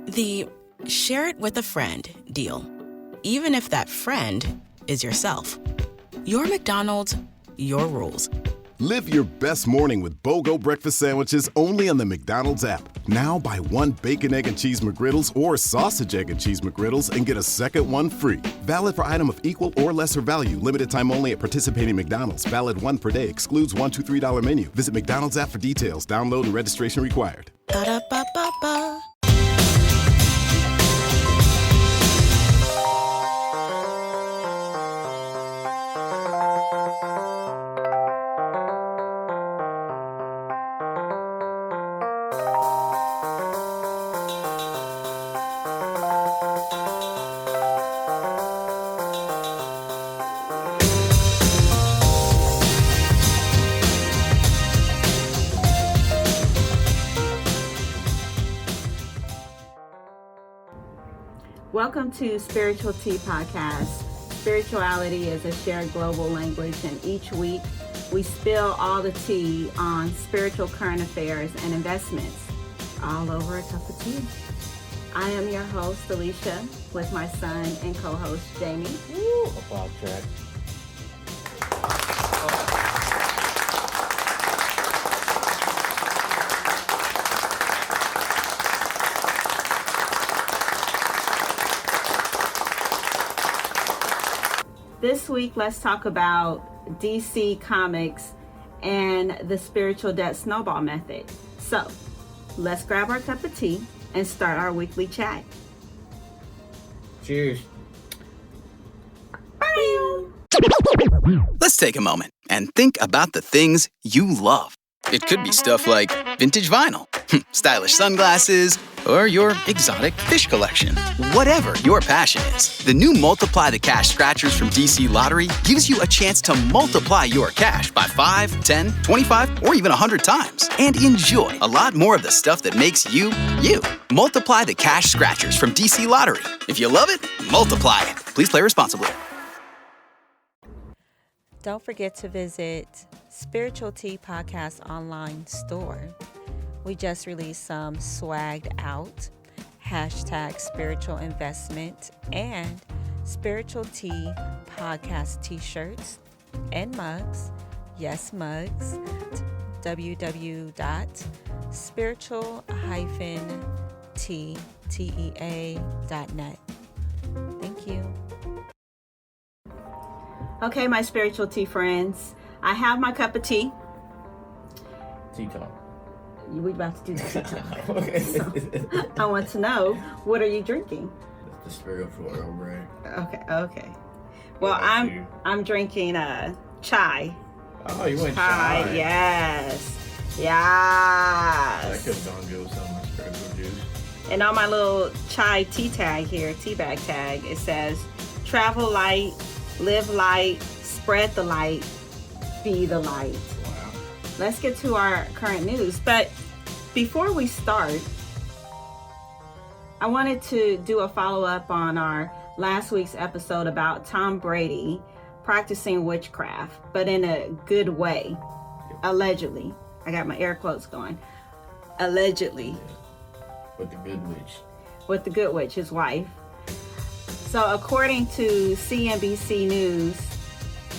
The share it with a friend deal, even if that friend is yourself. Your McDonald's, your rules. Live your best morning with BOGO breakfast sandwiches only on the McDonald's app. Now buy one bacon, egg, and cheese McGriddles or sausage, egg, and cheese McGriddles and get a second one free. Valid for item of equal or lesser value. Limited time only at participating McDonald's. Valid one per day. Excludes $1, $2, $3 menu. Visit McDonald's app for details. Download and registration required. Ba-da-ba-ba-ba. Welcome to Spiritual Tea Podcast. Spirituality is a shared global language, and each week we spill all the tea on spiritual current affairs and investments all over a cup of tea. I am your host, Alicia, with my son and co-host, Jamie. Woo, applause track. This week, let's talk about DC Comics and the spiritual debt snowball method. So, let's grab our cup of tea and start our weekly chat. Cheers. Let's take a moment and think about the things you love. It could be stuff like vintage vinyl, stylish sunglasses, or your exotic fish collection. Whatever your passion is, the new Multiply the Cash Scratchers from DC Lottery gives you a chance to multiply your cash by 5, 10, 25, or even 100 times. And enjoy a lot more of the stuff that makes you, you. Multiply the Cash Scratchers from DC Lottery. If you love it, multiply it. Please play responsibly. Don't forget to visit Spiritual Tea Podcast online store. We just released some swagged out #spiritual investment and Spiritual Tea Podcast t-shirts and mugs. Yes, mugs. www.spiritual-tea.net. Thank you. Okay, my spiritual tea friends, I have my cup of tea. Tea talk. We about to do the tea talk. Okay. So, I want to know, what are you drinking? The spiritual Earl Grey. Okay. Well, I'm drinking chai. Oh, you went Chai, chai. yes. That could have gone good with some of my spiritual juice. And on my little chai tea tag here, tea bag tag, it says, travel light, live light, spread the light, be the light. Wow. Let's get to our current news. But before we start, I wanted to do a follow-up on our last week's episode about Tom Brady practicing witchcraft, but in a good way. Allegedly. I got my air quotes going. Allegedly. With the good witch. With the good witch, his wife. So according to CNBC News,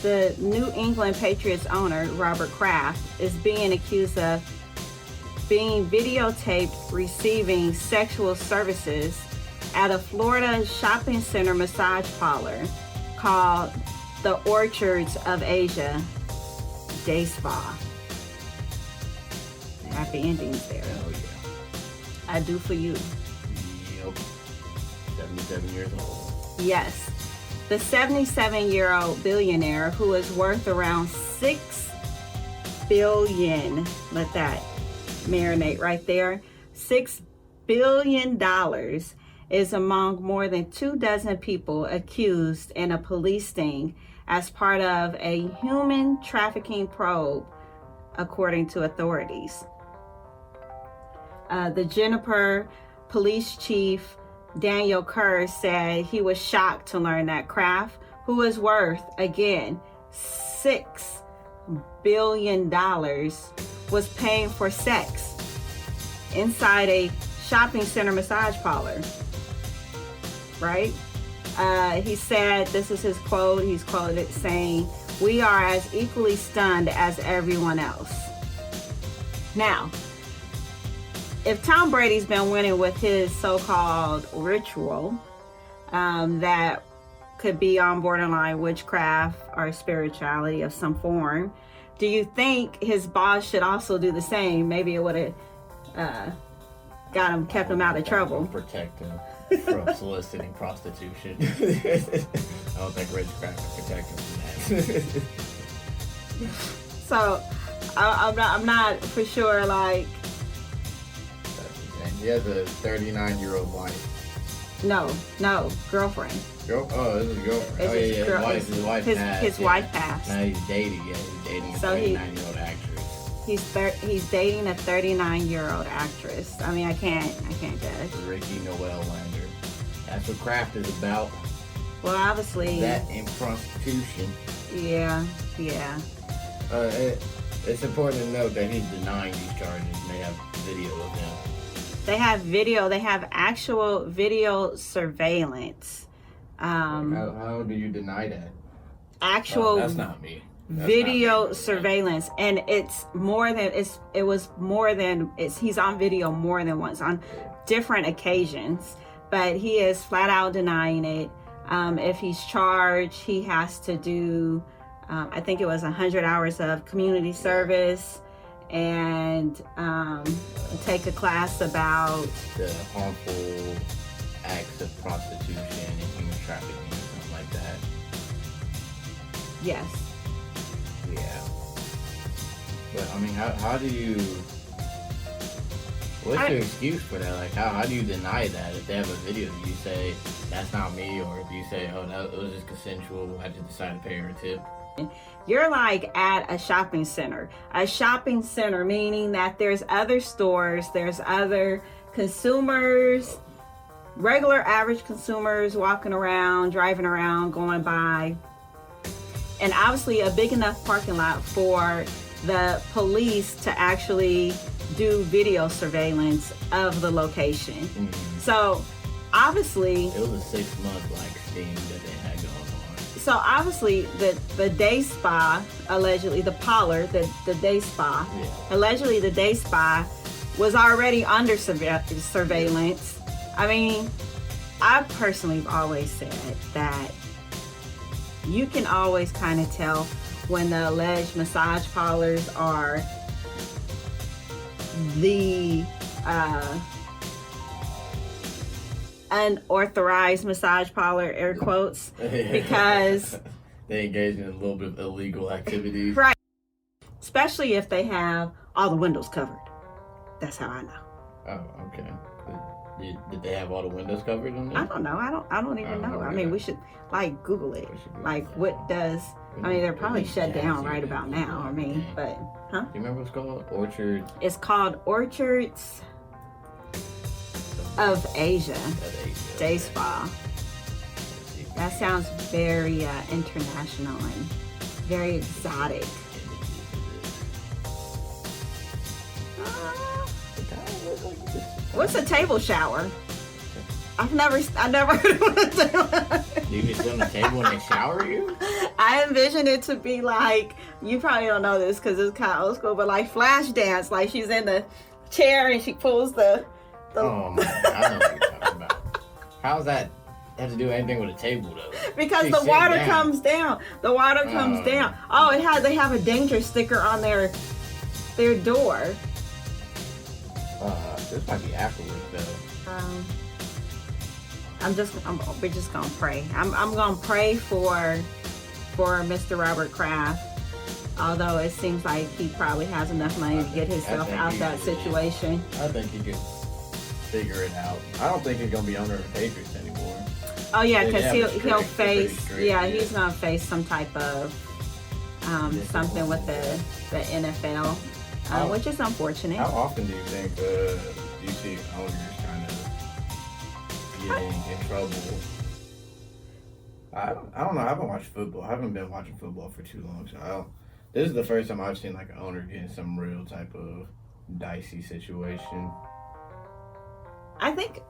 the New England Patriots owner, Robert Kraft, is being accused of being videotaped receiving sexual services at a Florida shopping center massage parlor called the Orchards of Asia Day Spa. Happy endings there. Hell yeah. I do for you. Yep. 77 years old. Yes. The 77-year-old billionaire, who is worth around $6 billion, let that marinate right there, $6 billion, is among more than 24 people accused in a police sting as part of a human trafficking probe, according to authorities. The Juniper police chief, Daniel Kerr, said he was shocked to learn that Kraft, who is worth, again, $6 billion, was paying for sex inside a shopping center massage parlor, right? He said, this is his quote, he's quoted saying, "We are as equally stunned as everyone else." Now, if Tom Brady's been winning with his so-called ritual, that could be on borderline witchcraft or spirituality of some form, do you think his boss should also do the same? Maybe it would have kept him out of trouble. Protect him from soliciting prostitution. I don't think witchcraft can protect him from that. So I'm not for sure. Like, That's insane. He has a 39-year-old wife. no, girlfriend. Oh, this is a girlfriend. His wife passed. His wife passed. Now he's dating. Yeah, he's dating a 39-year-old actress. He's dating a 39-year-old actress. I mean, I can't judge. Ricky Noel Lander. That's what Kraft is about. Well, obviously. That and prostitution. Yeah. It's important to note that he's denying these charges, and they have video of him. They have video. They have actual video surveillance. How do you deny that? Actual. That's not me. Video surveillance, and he's on video more than once on different occasions, but he is flat out denying it. If he's charged, he has to do I think it was 100 hours of community service and take a class about the harmful acts of prostitution and human trafficking or something like that. yes. Yeah. But I mean, how do you? What's your excuse for that? Like, how do you deny that? If they have a video, do you say that's not me, or do you say, oh, that it was just consensual? I just decided to pay her a tip. You're like at a shopping center. A shopping center meaning that there's other stores, there's other consumers, regular average consumers walking around, driving around, going by. And obviously a big enough parking lot for the police to actually do video surveillance of the location. Mm-hmm. So obviously it was a 6-month like sting that they had going on. So obviously the day spa, allegedly the parlor, the day spa, allegedly the day spa was already under surveillance. I mean, I personally have always said that you can always kind of tell when the alleged massage parlors are the unauthorized massage parlor, air quotes, because they engage in a little bit of illegal activities. Right. Especially if they have all the windows covered. That's how I know. Oh, okay. Did they have all the windows covered in there? I don't know. I don't even know. I mean, we should like Google it. Like, what does? I mean, they're probably shut down right about now. I mean, but huh? Do you remember what it's called? Orchard. It's called Orchards of Asia Day Spa. That sounds very international and very exotic. What's a table shower? I've never heard of a table. You just sit on the table and they shower you? I envision it to be like, you probably don't know this because it's kind of old school, but like flash dance, like she's in the chair and she pulls the Oh my God, I know what you're talking about. How's that have to do anything with a table though? Because She's the water down. comes down. The water comes down. Oh, they have a danger sticker on their door. This might be afterwards though. We're just gonna pray. I'm gonna pray for Mr. Robert Kraft. Although it seems like he probably has enough money to get himself out that situation. I think he can figure it out. I don't think he's gonna be owner of the Patriots anymore. Oh yeah, because he'll they're face pretty strict, he's gonna face some type of something with the NFL, which is unfortunate. How often do you think you see owners kind of getting in trouble? I don't know. I haven't watched football. I haven't been watching football for too long, so this is the first time I've seen like an owner get in some real type of dicey situation. I think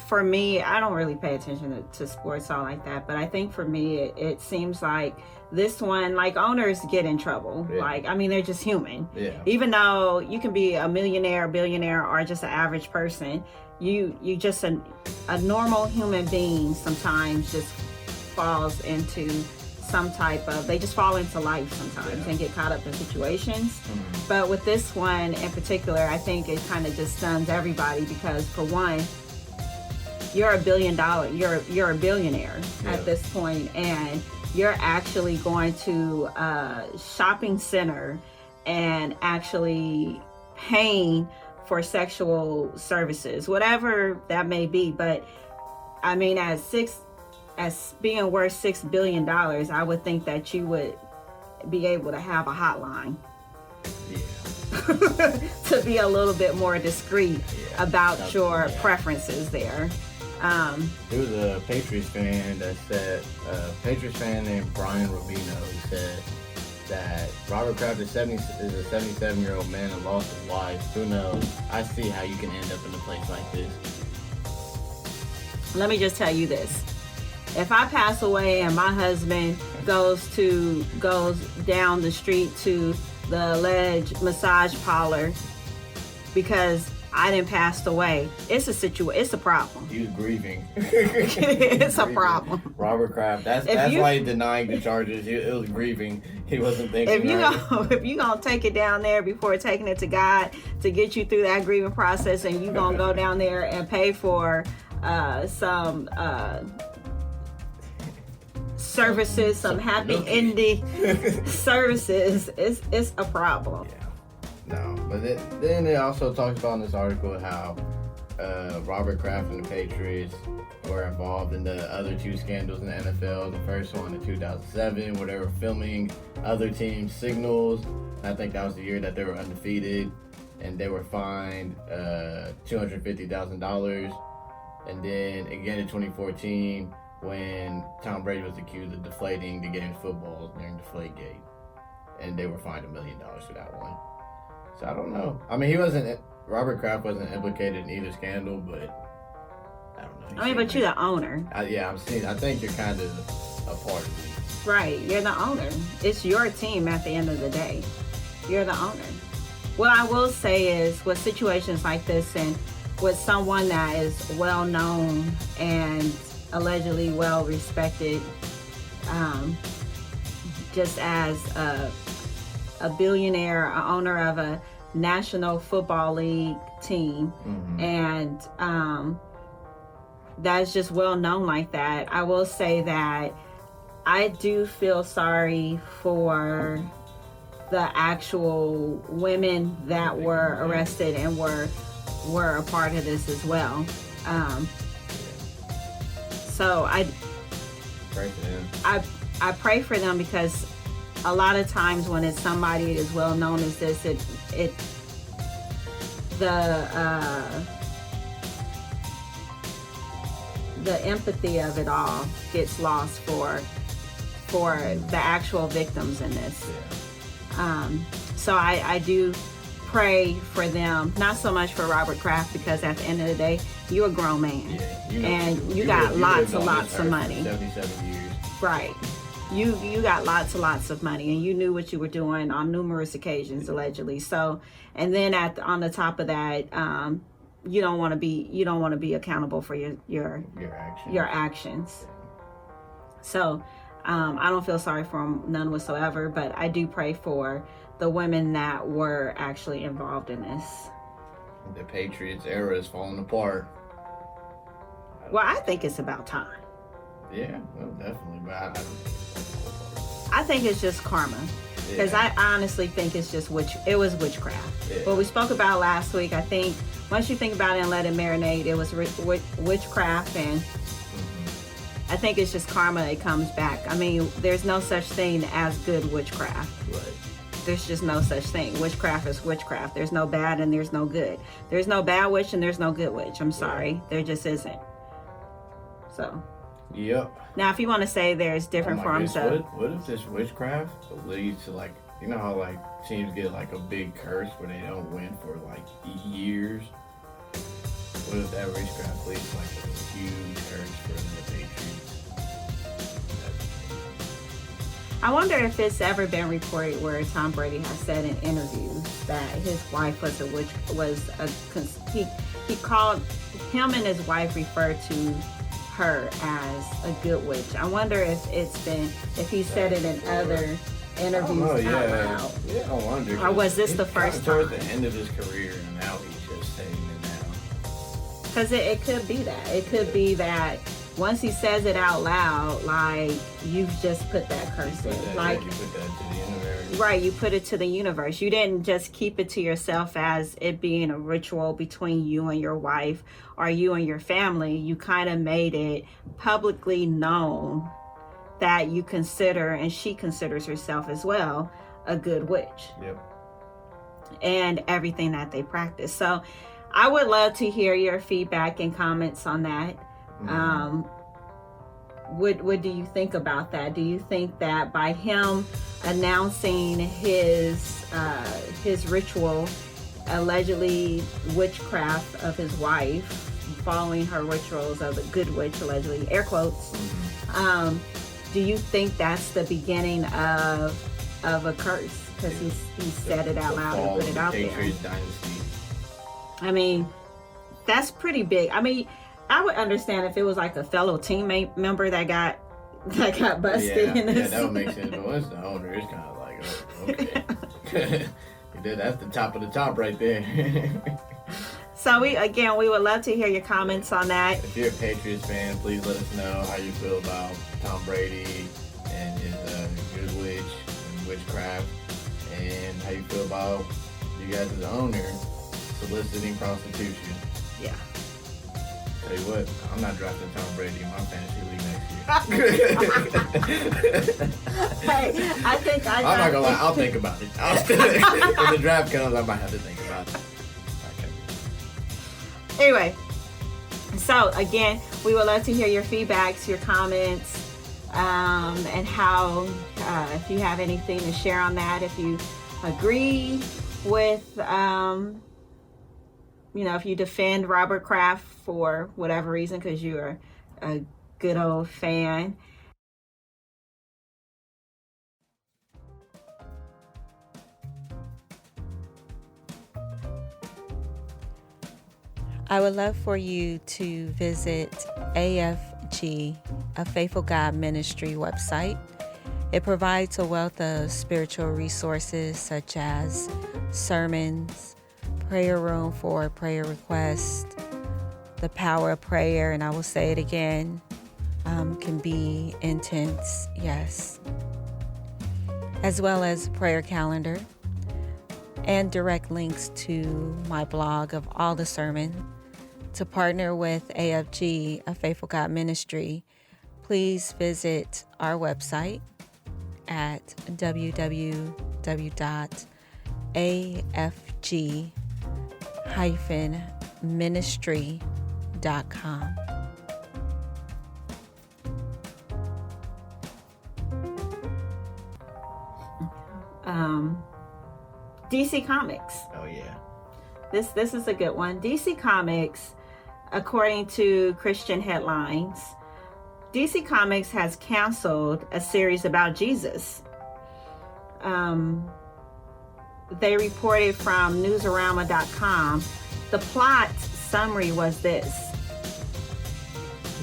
for me, I don't really pay attention to sports all like that, but I think for me, it seems like this one, like owners get in trouble. Yeah. Like, I mean, they're just human. Yeah. Even though you can be a millionaire, billionaire, or just an average person, you just a normal human being sometimes just falls into some type of, they just fall into life sometimes and get caught up in situations. But with this one in particular, I think it kind of just stuns everybody because for one, you're $1 billion, you're a billionaire at this point, and you're actually going to a shopping center and actually paying for sexual services, whatever that may be. But I mean, as being worth $6 billion, I would think that you would be able to have a hotline. To be a little bit more discreet about your preferences there. There was a Patriots fan that said, Patriots fan named Brian Rubino, who said that Robert Kraft is a 77-year-old man and lost his wife. Who knows? I see how you can end up in a place like this. Let me just tell you this. If I pass away and my husband goes down the street to the alleged massage parlor because I didn't pass away, it's a problem. He was grieving. It's a problem. Robert Kraft. That's why he's denying the charges. It was grieving. He wasn't thinking. If you gonna take it down there before taking it to God to get you through that grieving process, and you gonna go down there and pay for some services, some happy ending services, it's a problem. Yeah. No, but then it also talks about in this article how Robert Kraft and the Patriots were involved in the other two scandals in the NFL. The first one in 2007, where they were filming other teams' signals. I think that was the year that they were undefeated, and they were fined $250,000. And then again in 2014, when Tom Brady was accused of deflating the game's footballs during Deflategate, and they were fined $1 million for that one. So I don't know. I mean, Robert Kraft wasn't implicated in either scandal, but I don't know. But you're the owner. I think you're kind of a part of it. Right, you're the owner. It's your team at the end of the day. You're the owner. What I will say is, with situations like this and with someone that is well known and allegedly well respected, just as a billionaire, a owner of a National Football League team, and that's just well known like that. I will say that I do feel sorry for the actual women that were arrested and were a part of this as well. So I Pray for them. I pray for them, because a lot of times when it's somebody as well known as this, the empathy of it all gets lost for the actual victims in this. So I do pray for them, not so much for Robert Kraft, because at the end of the day, you're a grown man, and you got lots and lots of money. 77 years. Right. You got lots and lots of money, and you knew what you were doing on numerous occasions, allegedly. So, and then on the top of that, you don't want to be accountable for your actions. So, I don't feel sorry for them, none whatsoever. But I do pray for the women that were actually involved in this. The Patriots era is falling apart. Well, I think it's about time. Yeah, well, definitely. But I think it's just karma. Because I honestly think it's just it was witchcraft. Yeah. What we spoke about last week, I think once you think about it and let it marinate, it was witchcraft, and I think it's just karma. It comes back. I mean, there's no such thing as good witchcraft. Right. There's just no such thing. Witchcraft is witchcraft. There's no bad and there's no good. There's no bad witch and there's no good witch. I'm sorry. There just isn't. So. Yep. Now, if you want to say there's different forms of... What if this witchcraft leads to, like, you know how, like, teams get, like, a big curse where they don't win for, like, years? What if that witchcraft leads to like a huge curse for the Patriots? I wonder if it's ever been reported where Tom Brady has said in interviews that his wife he called him and his wife referred to her as a good witch. I wonder if he said it in other interviews out loud. Yeah, I wonder. Or was this the first time? Toward the end of his career, and now he's just saying it now. Because it could be that. It could be that once he says it out loud, like, you've just put that curse in. Like, you put that to the universe. Right, you put it to the universe. You didn't just keep it to yourself as it being a ritual between you and your wife or you and your family. You kind of made it publicly known that you consider, and she considers herself as well, a good witch. Yep. And everything that they practice. So I would love to hear your feedback and comments on that. What do you think about that? Do you think that by him announcing his ritual, allegedly witchcraft of his wife, following her rituals of a good witch, allegedly, air quotes, do you think that's the beginning of a curse? Because he said it out loud and put it out there. Dynasty. I mean, that's pretty big. I mean, I would understand if it was like a fellow teammate member that got busted in this. Yeah, that would make sense. But once the owner, it's kind of like, oh, okay. That's the top of the top right there. So we would love to hear your comments on that. If you're a Patriots fan, please let us know how you feel about Tom Brady and his good witch and witchcraft, and how you feel about you guys as owner soliciting prostitution. Yeah. Tell you what, I'm not drafting Tom Brady in my fantasy league next year. Hey, I'm not gonna lie, I'll think about it. When the draft comes, I might have to think about it. Okay. Anyway, so again, we would love to hear your feedbacks, your comments, and how, if you have anything to share on that, if you agree with, if you defend Robert Kraft for whatever reason, because you're a good old fan. I would love for you to visit AFG, a Faithful God Ministry website. It provides a wealth of spiritual resources such as sermons, prayer room for prayer requests, the power of prayer, and I will say it again, can be intense, yes, as well as prayer calendar and direct links to my blog of all the sermons. To partner with AFG, a Faithful God Ministry, please visit our website at www.afg-ministry.com. DC Comics. Oh yeah. This is a good one. DC Comics, according to Christian headlines, DC Comics has canceled a series about Jesus. They reported from Newsarama.com. The plot summary was this: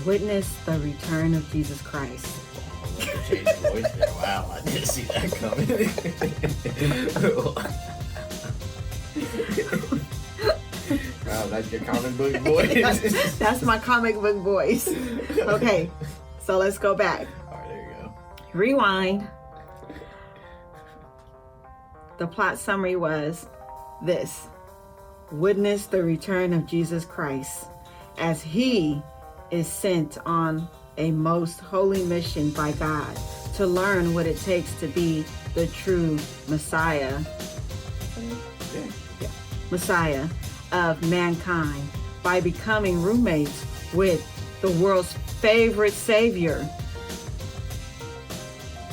witness the return of Jesus Christ. Change the voice there. Wow, I didn't see that coming. Wow, that's your comic book voice. That's my comic book voice. Okay, so let's go back. All right, there you go. Rewind. The plot summary was this: witness the return of Jesus Christ as he is sent on a most holy mission by God to learn what it takes to be the true Messiah. Messiah of mankind by becoming roommates with the world's favorite savior,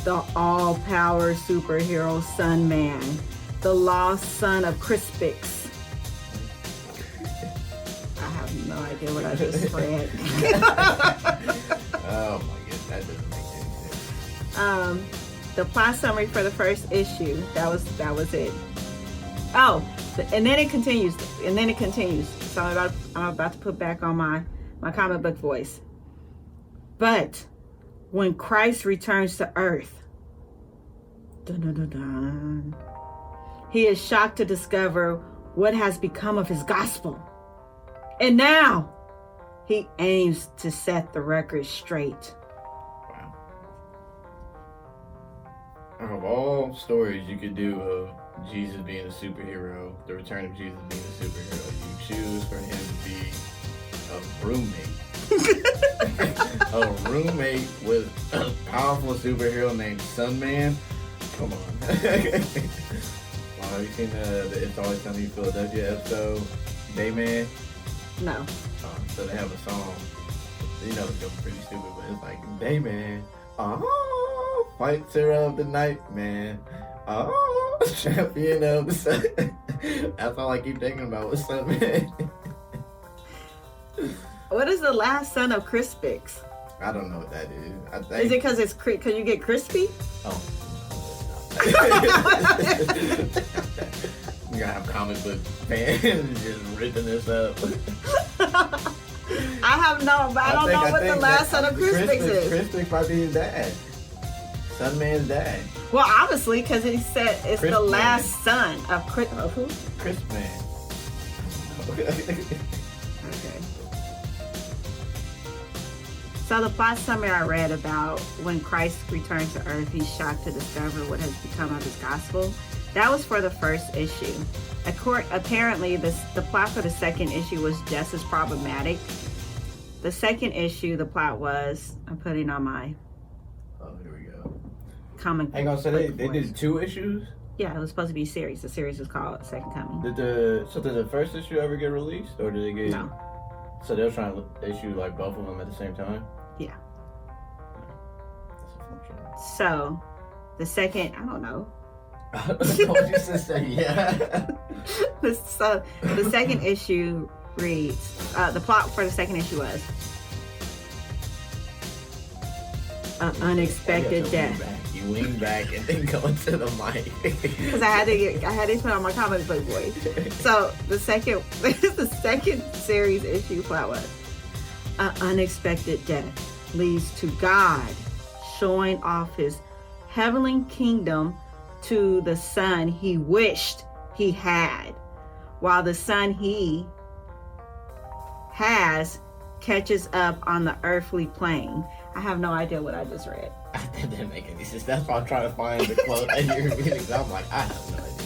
the all-power superhero Sun Man, the lost son of Crispix. I have no no idea what I just read. Oh my goodness, that doesn't make any sense. The plot summary for the first issue. That was it. Oh, and then it continues. So I'm about to put back on my comic book voice. But when Christ returns to earth, dun, dun, dun, dun, he is shocked to discover what has become of his gospel. And now he aims to set the record straight. Wow. Out of all stories you could do of Jesus being a superhero, the return of Jesus being a superhero, you choose for him to be a roommate. A roommate with a powerful superhero named Sunman. Come on. Have you seen the It's Always Sunny in Philadelphia episode, Dayman? No. So they have a song. You know it's pretty stupid, but it's like Dayman. Oh, fighter of the night, man. Oh, champion of the sun. That's all I keep thinking about with Sunman. What is the last son of Crispix? I don't know what that is. I think. Is it because you get crispy? Oh. You gotta have comic book fans just ripping this up. I have no, but I don't know what the last son of Crispix is. Crispix might be his dad. Sunman's dad. Well, obviously, because he said it's Chris the Man. last son of who? Chris Man. Okay. So the plot summary I read about when Christ returns to earth, he's shocked to discover what has become of his gospel. That was for the first issue. Apparently, the plot for the second issue was just as problematic. The second issue, the plot was, I'm putting on my Here we go. comic. Hang on, so they did 2 issues? Yeah, it was supposed to be a series. The series was called Second Coming. Did the first issue ever get released, or did they get? No. So they were trying to issue like both of them at the same time. Yeah. That's unfortunate. So, the second, I don't know. What you just say? Yeah. So, the second issue reads, the plot for the second issue was an unexpected death. You lean back and then go into the mic. Because I had to put on my comic book voice. So the second series issue plot was an unexpected death leads to God showing off his heavenly kingdom to the son he wished he had, while the son he has catches up on the earthly plane. I have no idea what I just read. That didn't make any sense. That's why I'm trying to find the quote that you're reading. I'm like, I have no idea.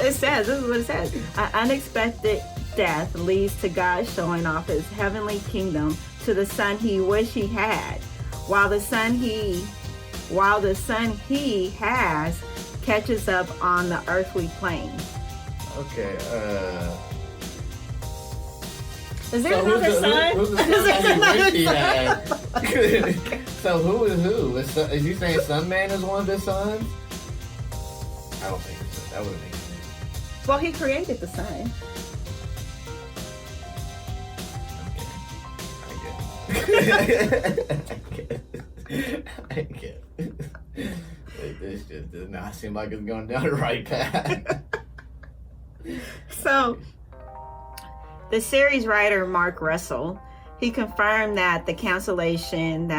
This is what it says. An unexpected death leads to God showing off his heavenly kingdom to the son he wished he had, while the son he has catches up on the earthly plane. Okay, Is there another son? Who's the son that he wished he had? So who is who? Is he saying Sunman is one of his sons? I don't think so. That wouldn't make sense. Well, he created the sun. I get it. This just does not seem like it's going down the right path. So, the series writer Mark Russell, he confirmed that the cancellation,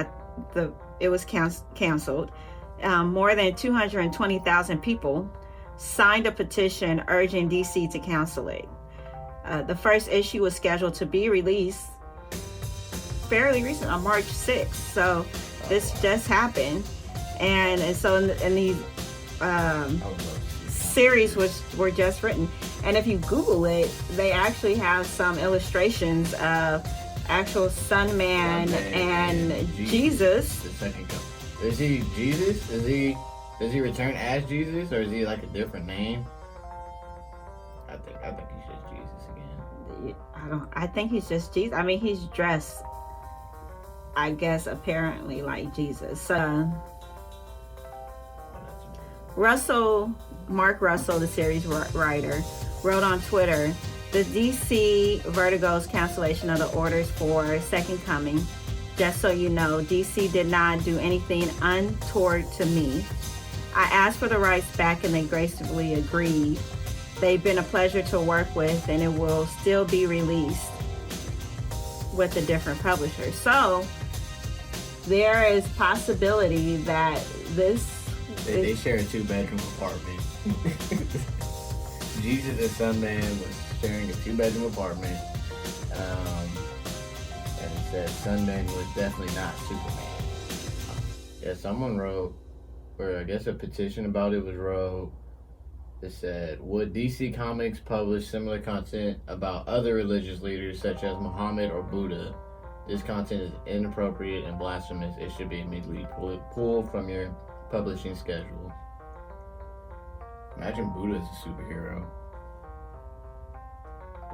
it was canceled. More than 220,000 people signed a petition urging DC to cancel it. The first issue was scheduled to be released fairly recent, on March 6th. So this just happened, and so in these series were just written. And if you Google it, they actually have some illustrations of actual Sunman and Jesus. The second coming. Is he Jesus? Does he return as Jesus, or is he like a different name? I think he's just Jesus again. I think he's just Jesus. I mean, he's dressed, I guess, apparently like Jesus. So Mark Russell, the series writer, wrote on Twitter The DC Vertigo's cancellation of the orders for Second Coming. Just so you know, DC did not do anything untoward to me. I asked for the rights back and they gracefully agreed. They've been a pleasure to work with, and it will still be released with a different publisher. So there is possibility that they share a 2-bedroom apartment. Jesus and Sunman was sharing a 2-bedroom apartment, and it said Sunman was definitely not Superman. Yeah, someone wrote, or I guess a petition about it was wrote. It said, would DC Comics publish similar content about other religious leaders such as Muhammad or Buddha? This content is inappropriate and blasphemous. It should be immediately pulled from your publishing schedule. Imagine Buddha as a superhero.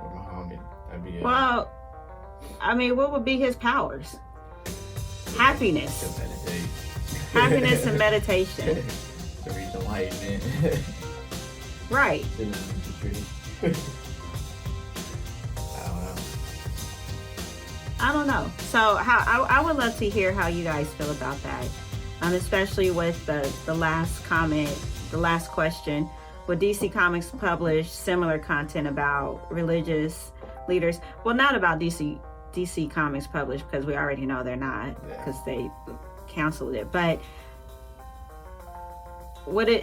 Or Muhammad. That'd be Well, I mean, what would be his powers? Happiness. To meditate. Happiness and meditation. To reach enlightenment. Right. Sitting under the tree. I don't know. So I would love to hear how you guys feel about that. Especially with the last comment, the last question. Would DC Comics publish similar content about religious leaders? Well, not about DC Comics published, because we already know they're not, because they canceled it. But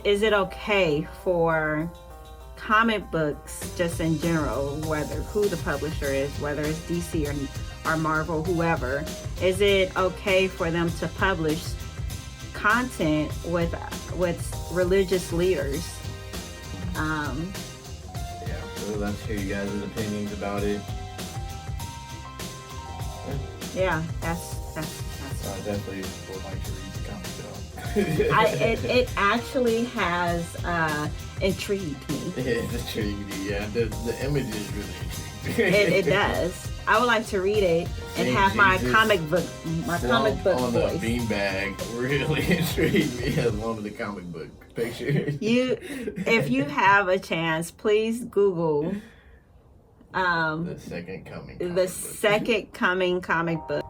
is it okay for comic books, just in general, whether who the publisher is, whether it's DC or Marvel, whoever, is it okay for them to publish content with religious leaders? Yeah, so I'd love to hear you guys' opinions about it. Yeah, that's I definitely would like to read the comic though. it actually has intrigued me. It intrigued me, yeah. The image is really intriguing. It does. I would like to read it and have my comic book on voice. The beanbag really intrigued me as one of the comic book pictures. If you have a chance, please Google the Second Coming. Second Coming comic book.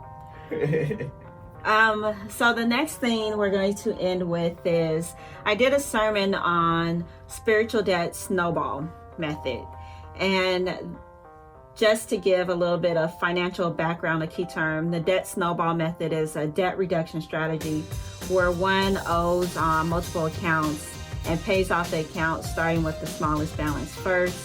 So the next thing we're going to end with is, I did a sermon on spiritual debt snowball method. And just to give a little bit of financial background, a key term, the debt snowball method is a debt reduction strategy where one owes on multiple accounts and pays off the account starting with the smallest balance first,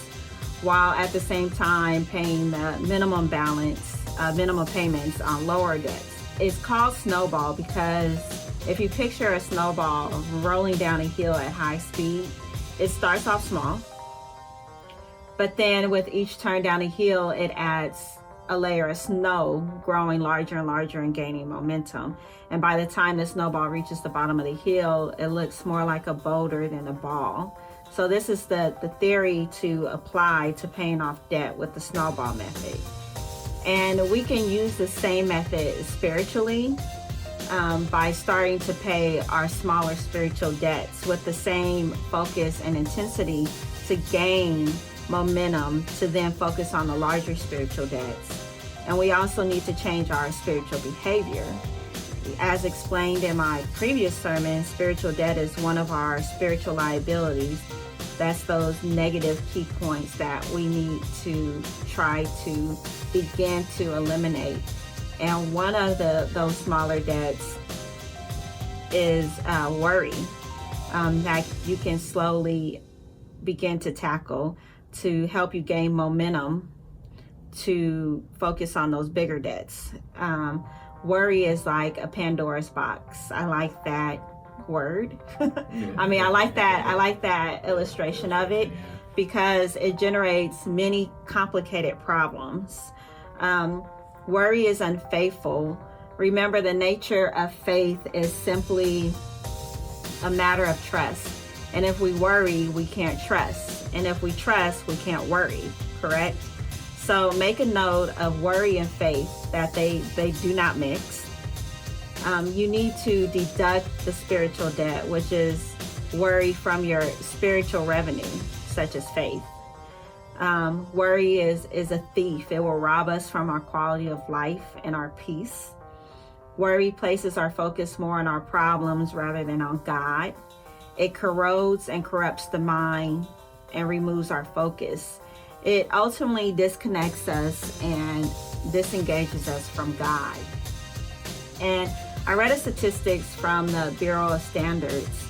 while at the same time paying the minimum payments on lower debts. It's called Snowball because if you picture a snowball rolling down a hill at high speed, it starts off small, but then with each turn down a hill, it adds a layer of snow, growing larger and larger and gaining momentum. And by the time the snowball reaches the bottom of the hill, it looks more like a boulder than a ball. So this is the theory to apply to paying off debt with the snowball method. And we can use the same method spiritually by starting to pay our smaller spiritual debts with the same focus and intensity to gain momentum to then focus on the larger spiritual debts. And we also need to change our spiritual behavior. As explained in my previous sermon, spiritual debt is one of our spiritual liabilities. That's those negative key points that we need to try to begin to eliminate. And one of those smaller debts is worry, that you can slowly begin to tackle to help you gain momentum to focus on those bigger debts. Worry is like a Pandora's box. I like that word. I mean, I like that illustration of it because it generates many complicated problems. Worry is unfaithful. Remember, the nature of faith is simply a matter of trust. And if we worry, we can't trust. And if we trust, we can't worry, correct? So make a note of worry and faith, that they do not mix. You need to deduct the spiritual debt, which is worry, from your spiritual revenue, such as faith. Worry is a thief. It will rob us from our quality of life and our peace. Worry places our focus more on our problems rather than on God. It corrodes and corrupts the mind and removes our focus. It ultimately disconnects us and disengages us from God. And I read a statistics from the Bureau of Standards.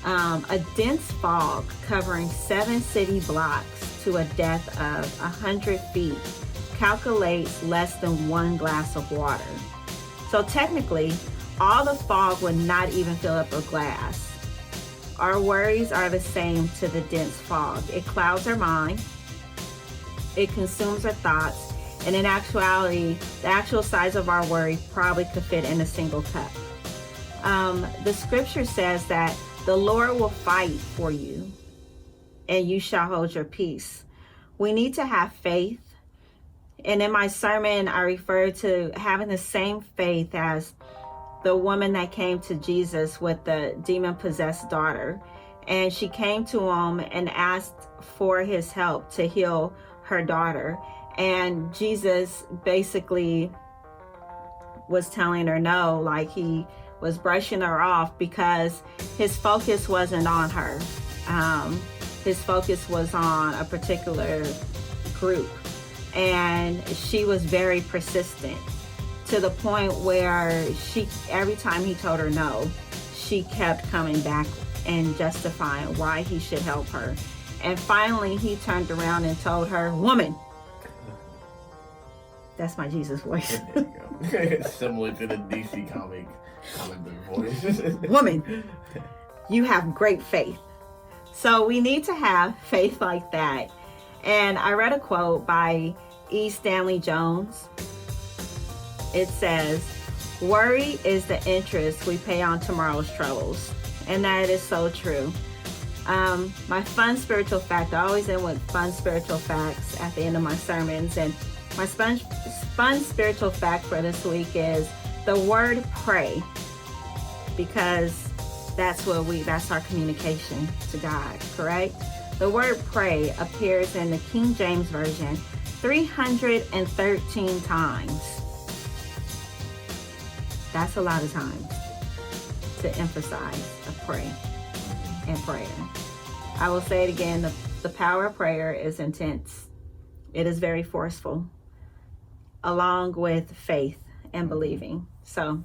A dense fog covering 7 city blocks to a depth of 100 feet calculates less than 1 glass of water. So technically, all the fog would not even fill up a glass. Our worries are the same to the dense fog. It clouds our mind, it consumes our thoughts, and in actuality, the actual size of our worry probably could fit in a single cup. The scripture says that the Lord will fight for you, and you shall hold your peace. We need to have faith. And in my sermon, I refer to having the same faith as the woman that came to Jesus with the demon-possessed daughter. And she came to him and asked for his help to heal her daughter. And Jesus basically was telling her no, like he was brushing her off because his focus wasn't on her. His focus was on a particular group. And she was very persistent to the point where every time he told her no, she kept coming back and justifying why he should help her. And finally, he turned around and told her, "Woman." That's my Jesus voice. There you go. Similar to the DC comic book voice. "Woman, you have great faith." So we need to have faith like that. And I read a quote by E. Stanley Jones. It says, "Worry is the interest we pay on tomorrow's troubles." And that is so true. My fun spiritual fact, I always end with fun spiritual facts at the end of my sermons. And my fun spiritual fact for this week is the word pray, because that's our communication to God, correct? The word pray appears in the King James Version 313 times. That's a lot of times to emphasize a pray and prayer. I will say it again, the power of prayer is intense. It is very forceful, along with faith and believing. So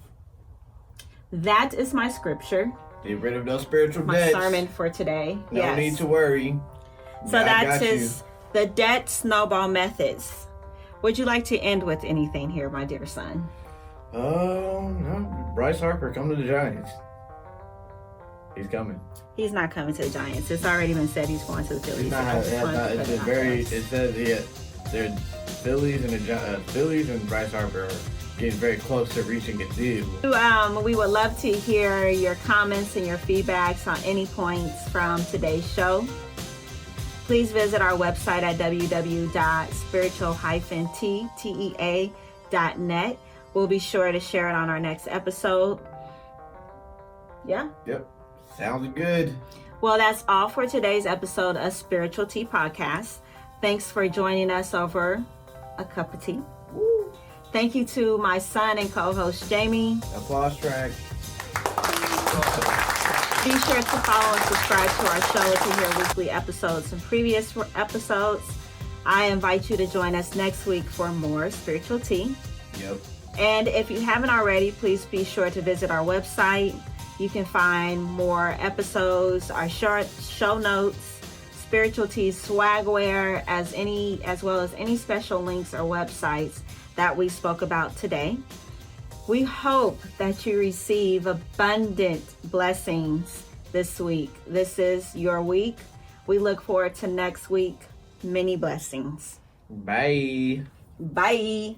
that is my scripture. Get rid of those spiritual my debts. Sermon for today. No need to worry. So that is the debt snowball methods. Would you like to end with anything here, my dear son? No. Bryce Harper, come to the Giants. He's coming. He's not coming to the Giants. It's already been said he's going to the Phillies. It says they're Phillies and Bryce Harper are getting very close to reaching a deal. We would love to hear your comments and your feedbacks on any points from today's show. Please visit our website at www.spiritual-tea.net. We'll be sure to share it on our next episode. Yeah? Yep. Sounds good. Well, that's all for today's episode of Spiritual Tea Podcast. Thanks for joining us over a cup of tea. Woo. Thank you to my son and co-host, Jamie. Applause track. Be sure to follow and subscribe to our show to hear weekly episodes and previous episodes. I invite you to join us next week for more Spiritual Tea. Yep. And if you haven't already, please be sure to visit our website. You can find more episodes, our short show notes, Spiritual Tea swagware, as well as any special links or websites that we spoke about today. We hope that you receive abundant blessings this week. This is your week. We look forward to next week. Many blessings. Bye. Bye.